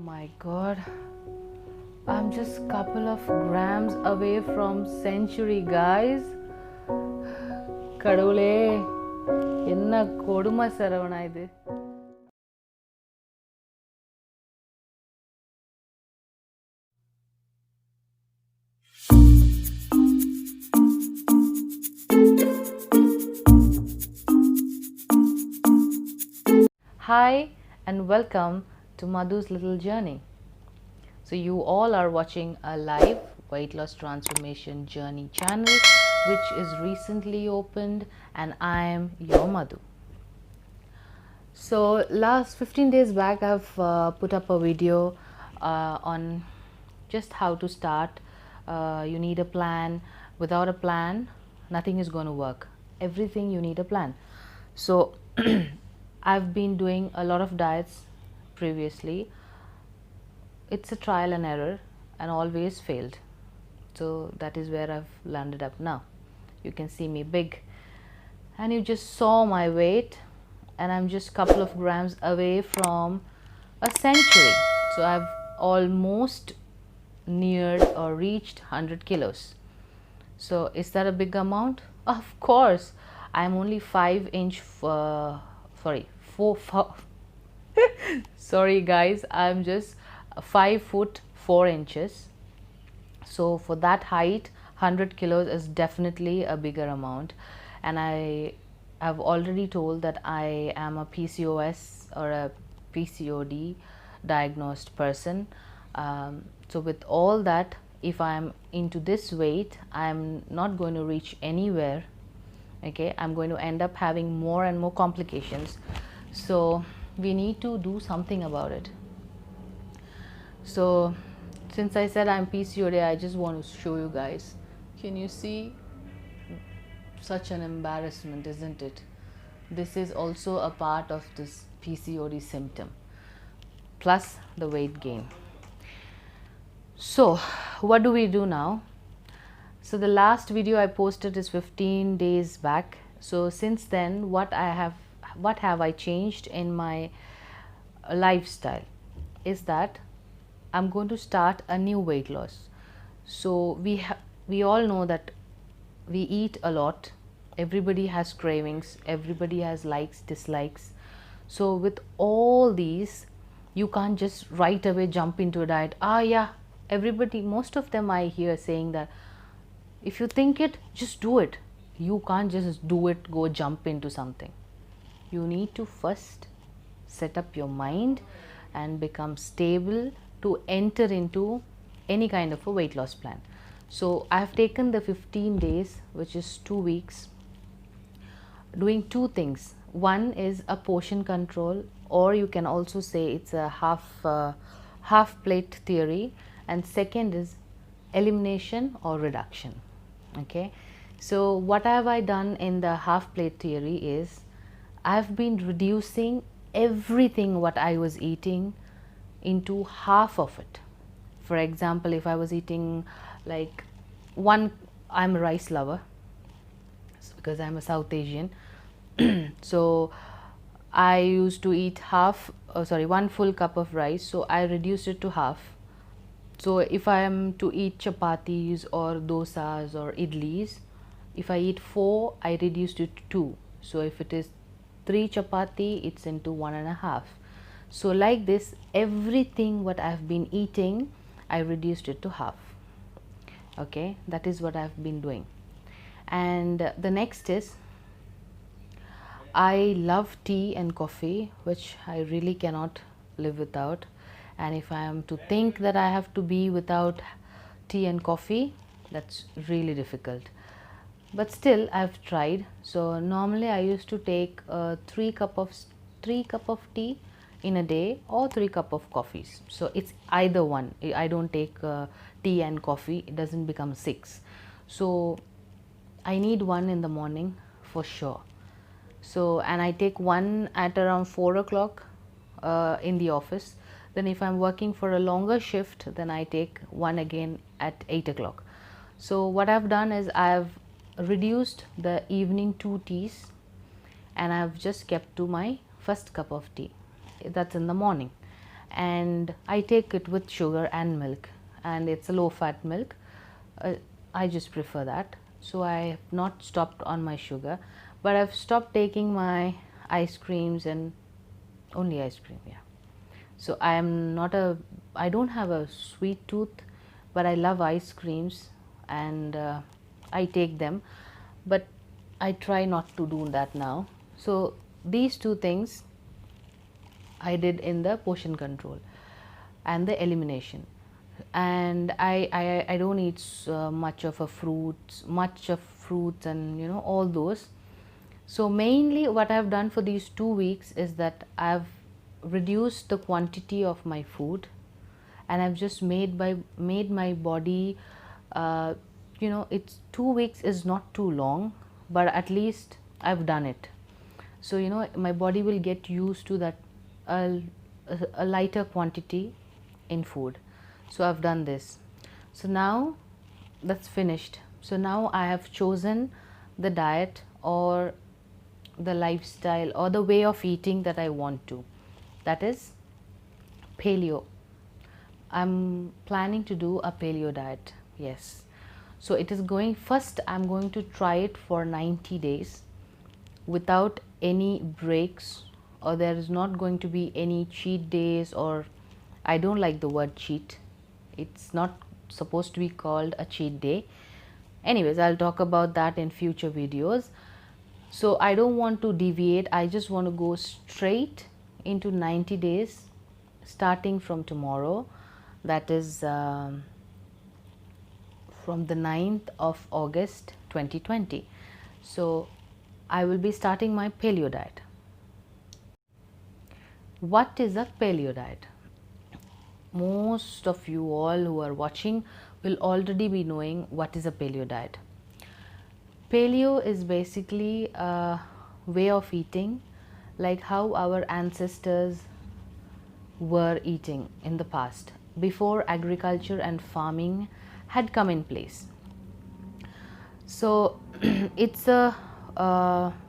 my god, I'm just couple of grams away from century, guys. கடவுளே, என்ன கொடுமை சரவணா இது. Hi and welcome to Madhu's Little Journey. So you all are watching a live weight loss transformation journey channel which is recently opened, and I am your Madhu. So last 15 days back I've put up a video on just how to start. You need a plan. Without a plan, nothing is going to work. Everything you need a plan. So I've been doing a lot of diets previously. It's a trial and error and always failed. So that is where I've landed up now. You can see me big, and you just saw my weight, and I'm just a couple of grams away from a century. So I've almost neared or reached 100 kilos. So is that a big amount? Of course. I'm only 5-inch sorry guys, I'm just 5 foot 4 inches. So for that height, 100 kilos is definitely a bigger amount. And I have already told that I am a PCOS or a PCOD diagnosed person. So with all that, if I'm into this weight, I'm not going to reach anywhere. Okay, I'm going to end up having more and more complications. So we need to do something about it. So since I said I'm PCOD, I just want to show you guys. Can you see? Such an embarrassment, isn't it? This is also a part of this PCOD symptom, plus the weight gain. So what do we do now? So the last video I posted is 15 days back. So since then, what have I changed in my lifestyle is that I'm going to start a new weight loss. So we all know that we eat a lot. Everybody has cravings, everybody has likes, dislikes. So with all these, you can't just right away jump into a diet. Everybody, most of them I hear saying that if you think it, just do it. You can't just do it, go jump into something. You need to first set up your mind and become stable to enter into any kind of a weight loss plan. So I have taken the 15 days, which is 2 weeks, doing two things. One is a portion control, or you can also say it's a half plate theory, and second is elimination or reduction. Okay, so what have I done in the half plate theory is I've been reducing everything what I was eating into half of it. For example, if I was eating like I'm a rice lover because I'm a South Asian. So I used to eat 1 full cup of rice, so I reduced it to half. So if I am to eat chapatis or dosas or idlis, if I eat 4, I reduced it to 2. So if it is 3 chapati, it's into 1.5. So like this, everything what I've been eating, I reduced it to half. Okay, that is what I've been doing. And the next is, I love tea and coffee, which I really cannot live without. And if I am to think that I have to be without tea and coffee, that's really difficult. But still I've tried. So normally I used to take 3 cup of tea in a day or 3 cup of coffees. So it's either one. I don't take tea and coffee. It doesn't become 6. So I need one in the morning for sure. So, and I take one at around 4 o'clock in the office. Then if I'm working for a longer shift, then I take one again at 8 o'clock. So what I've done is I've reduced the evening 2 teas, and I've just kept to my first cup of tea. That's in the morning. and I take it with sugar and milk, and it's a low fat milk. I just prefer that. So I have not stopped on my sugar, but I've stopped taking my ice creams and only ice cream. Yeah. So I don't have a sweet tooth, but I love ice creams, and I take them, but I try not to do that now. So these two things I did in the portion control and the elimination. And I don't eat much of fruits and all those. So mainly what I've done for these 2 weeks is that I've reduced the quantity of my food, and I've just made my body, it's 2 weeks is not too long, but at least I've done it. So my body will get used to that, a, a lighter quantity in food. So I've done this. So now that's finished. So now I have chosen the diet or the lifestyle or the way of eating that I want to. That is paleo. I'm planning to do a paleo diet. Yes. So it is going, first I'm going to try it for 90 days without any breaks, or there is not going to be any cheat days, or I don't like the word cheat. It's not supposed to be called a cheat day. Anyways, I'll talk about that in future videos. So I don't want to deviate. I just want to go straight into 90 days starting from tomorrow. That is from the 9th of August 2020. So I will be starting my paleo diet. What is a paleo diet? Most of you all who are watching will already be knowing what is a paleo diet. Paleo is basically a way of eating like how our ancestors were eating in the past, before agriculture and farming had come in place. So it's a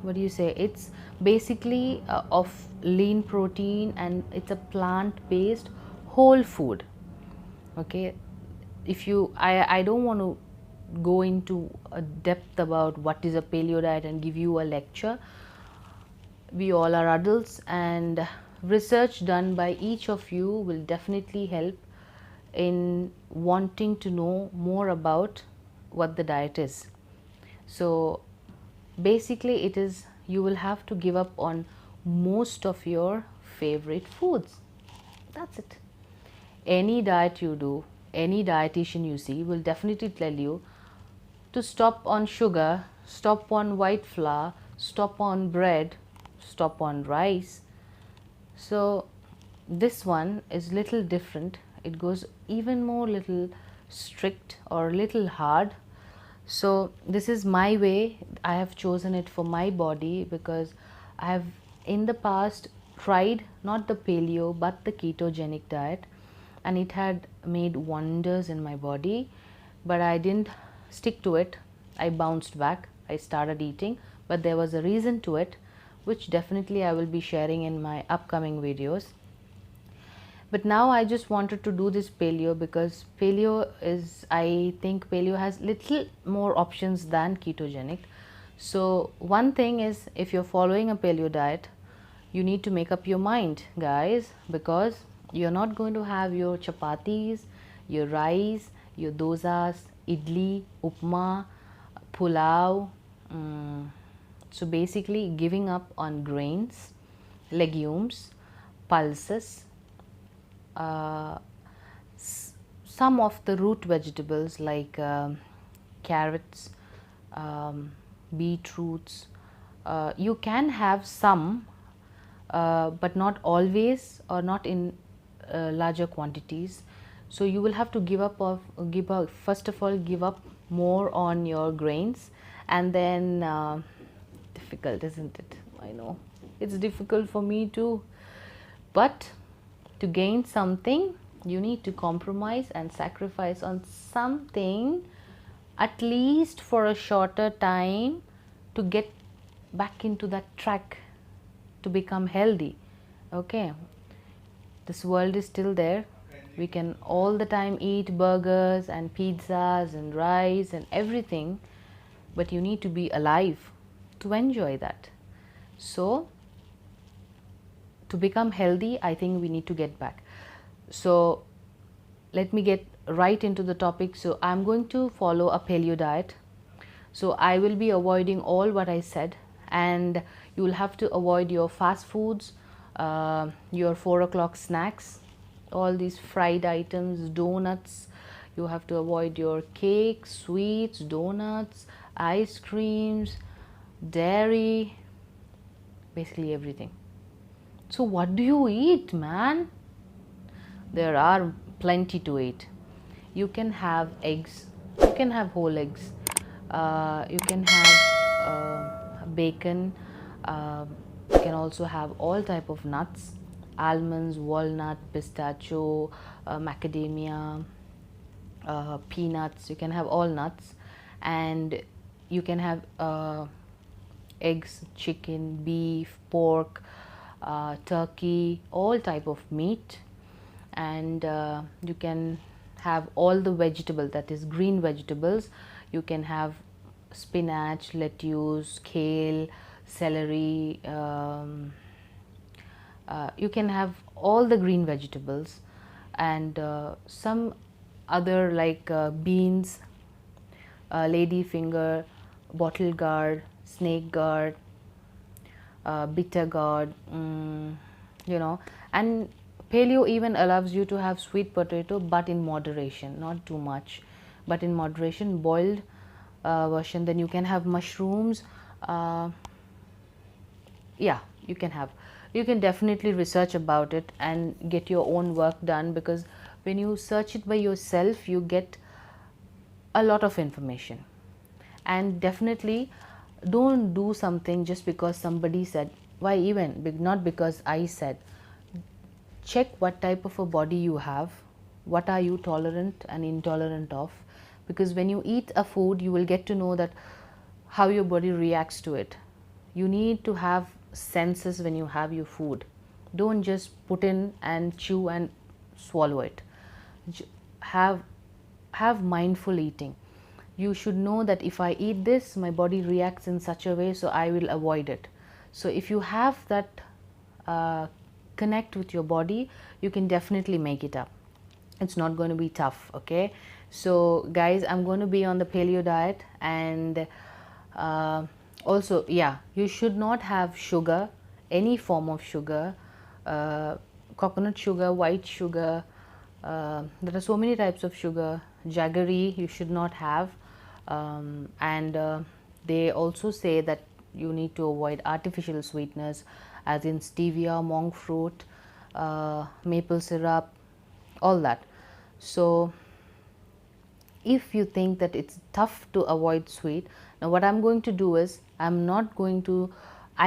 what do you say, it's basically of lean protein, and it's a plant based whole food. Okay, if you I don't want to go into a depth about what is a paleo diet and give you a lecture. We all are adults, and research done by each of you will definitely help in wanting to know more about what the diet is. So basically it is, you will have to give up on most of your favorite foods. That's it. Any diet you do, any dietitian you see will definitely tell you to stop on sugar, stop on white flour, stop on bread, stop on rice. So this one is little different. It goes even more little strict or little hard. So this is my way. I have chosen it for my body because I have in the past tried not the paleo but the ketogenic diet, and it had made wonders in my body, but I didn't stick to it. I bounced back. I started eating, but there was a reason to it, which definitely I will be sharing in my upcoming videos. But now I just wanted to do this paleo because paleo is, I think paleo has little more options than ketogenic. So one thing is, if you're following a paleo diet, you need to make up your mind, guys, because you're not going to have your chapatis, your rice, your dosas, idli, upma, pulao. So basically giving up on grains, legumes, pulses, some of the root vegetables like carrots, beetroots. You can have some, but not always, or not in larger quantities. So you will have to first of all give up more on your grains, and then difficult, isn't it? I know it's difficult for me too, but to gain something you need to compromise and sacrifice on something, at least for a shorter time, to get back into that track to become healthy. Okay, This world is still there. We can all the time eat burgers and pizzas and rice and everything, but you need to be alive to enjoy that. So to become healthy, I think we need to get back. So let me get right into the topic. So I'm going to follow a paleo diet. So I will be avoiding all what I said, and you will have to avoid your fast foods, your 4 o'clock snacks, all these fried items, donuts. You have to avoid your cakes, sweets, donuts, ice creams, dairy, basically everything. So what do you eat, man? There are plenty to eat. You can have eggs, you can have whole eggs, you can have bacon, you can also have all type of nuts, almonds, walnut, pistachio, macadamia, peanuts. You can have all nuts, and you can have eggs, chicken, beef, pork, turkey, all type of meat. And you can have all the vegetable, that is green vegetables. You can have spinach, lettuce, kale, celery, you can have all the green vegetables, and some other like beans, lady finger, bottle gourd, snake gourd, bitter gourd, and paleo even allows you to have sweet potato, but in moderation, not too much, but in moderation, boiled version. Then you can have mushrooms. Yeah, you can definitely research about it and get your own work done, because when you search it by yourself, you get a lot of information. And definitely don't do something just because somebody said. Why even? Not because I said. Check what type of a body you have, what are you tolerant and intolerant of, because when you eat a food, you will get to know that how your body reacts to it. You need to have senses when you have your food. Don't just put in and chew and swallow it. Have mindful eating. You should know that if I eat this, my body reacts in such a way, so I will avoid it. So if you have that connect with your body, you can definitely make it up. It's not going to be tough. Okay, so guys, I'm going to be on the paleo diet, and also, yeah, you should not have sugar, any form of sugar, coconut sugar, white sugar, there are so many types of sugar, jaggery you should not have, and they also say that you need to avoid artificial sweeteners, as in stevia, monk fruit, maple syrup, all that. So if you think that it's tough to avoid sweet, now what I'm going to do is, I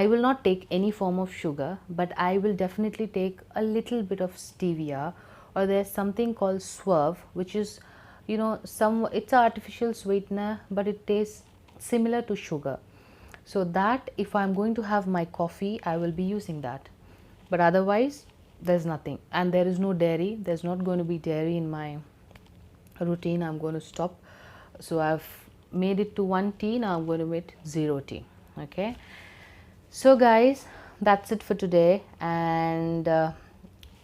will not take any form of sugar, but I will definitely take a little bit of stevia, or there's something called swerve, which is, it's an artificial sweetener, but it tastes similar to sugar. So that if I'm going to have my coffee, I will be using that, but otherwise there's nothing. And there is no dairy, there's not going to be dairy in my routine. I'm going to stop. So I've made it to 1 tea, now I'm going to make 0 tea. Okay, so guys, that's it for today, and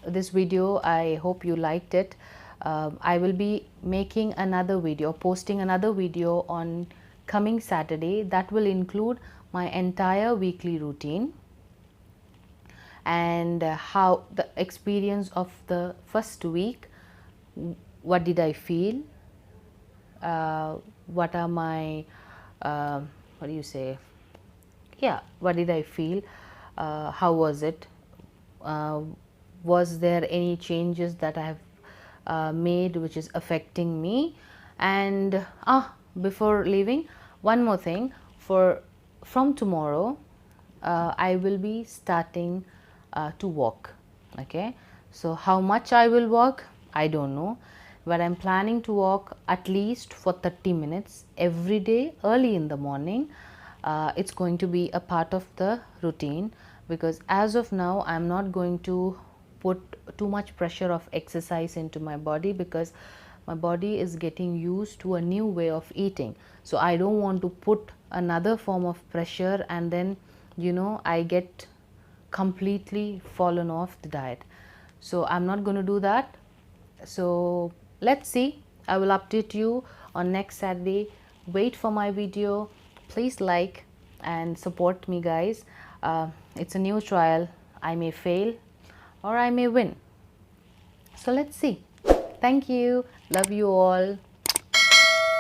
this video, I hope you liked it. I will be making another video, posting another video on coming Saturday, that will include my entire weekly routine, and how the experience of the first week, what did I feel, what are my what do you say, yeah, what did I feel, how was it, was there any changes that I have made which is affecting me. And before leaving, one more thing, from tomorrow I will be starting to walk. Okay, so how much I will walk, I don't know, but I'm planning to walk at least for 30 minutes every day early in the morning. It's going to be a part of the routine, because as of now I'm not going to put too much pressure of exercise into my body, because my body is getting used to a new way of eating. So I don't want to put another form of pressure and then, you know, I get completely fallen off the diet. So I'm not going to do that. So let's see. I will update you on next Saturday. Wait for my video. Please like and support me, guys. It's a new trial. I may fail or I may win. So let's see. Thank you. Love you all.